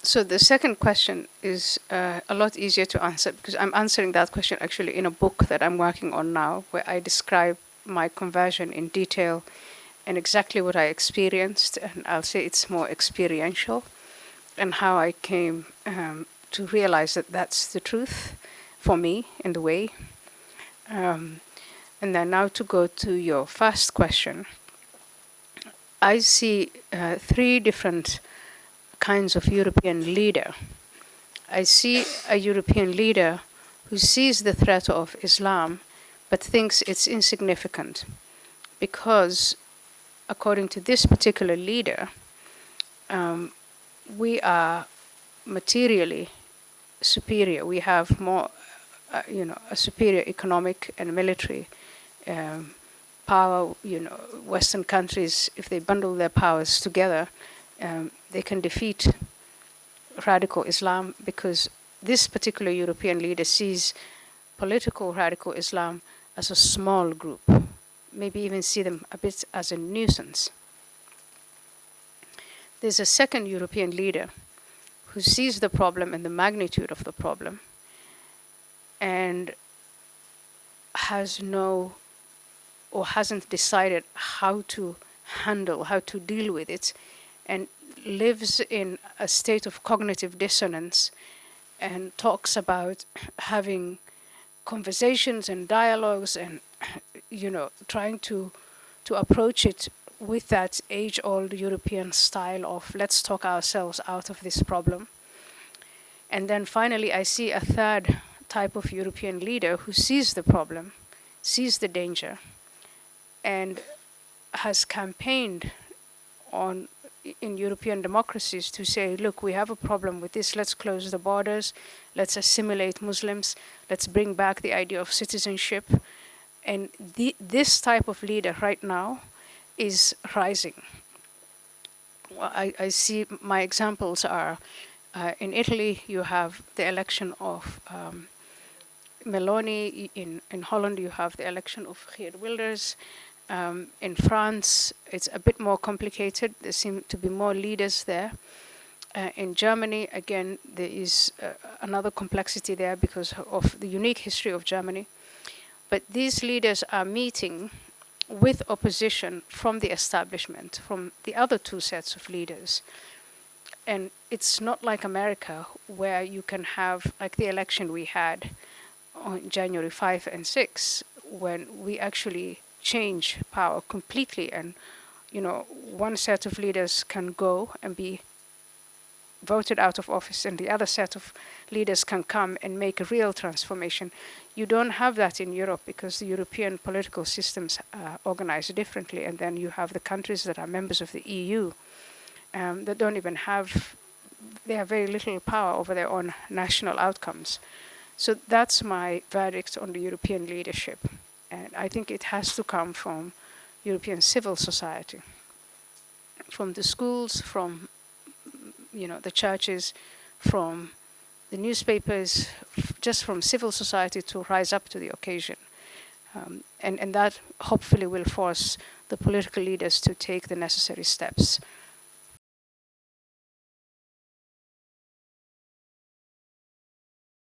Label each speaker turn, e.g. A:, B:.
A: So the second question is a lot easier to answer because I'm answering that question actually in a book that I'm working on now, where I describe my conversion in detail and exactly what I experienced. And I'll say it's more experiential and how I came to realize that that's the truth for me in the way. And then now to go to your first question, I see three different kinds of European leader. I see a European leader who sees the threat of Islam but thinks it's insignificant because, according to this particular leader, we are materially superior. We have more, a superior economic and military power. Western countries, if they bundle their powers together, they can defeat radical Islam because this particular European leader sees political radical Islam as a small group, maybe even see them a bit as a nuisance. There's a second European leader who sees the problem and the magnitude of the problem and has hasn't decided how to handle, how to deal with it, and lives in a state of cognitive dissonance and talks about having conversations and dialogues and trying to approach it with that age-old European style of let's talk ourselves out of this problem. And then finally I see a third type of European leader who sees the problem, sees the danger, and has campaigned in European democracies to say, look, we have a problem with this, let's close the borders, let's assimilate Muslims, let's bring back the idea of citizenship. And this type of leader right now is rising. Well, I see my examples are, in Italy, you have the election of Meloni. In Holland, you have the election of Geert Wilders. In France, it's a bit more complicated. There seem to be more leaders there. In Germany, again, there is another complexity there because of the unique history of Germany. But these leaders are meeting with opposition from the establishment, from the other two sets of leaders. And it's not like America, where you can have, like the election we had on January 5 and 6, when we actually change power completely, and one set of leaders can go and be voted out of office and the other set of leaders can come and make a real transformation. You don't have that in Europe because the European political systems are organized differently, and then you have the countries that are members of the EU that don't even have, they have very little power over their own national outcomes. So that's my verdict on the European leadership. And I think it has to come from European civil society, from the schools, from the churches, from the newspapers, just from civil society to rise up to the occasion. And that hopefully will force the political leaders to take the necessary steps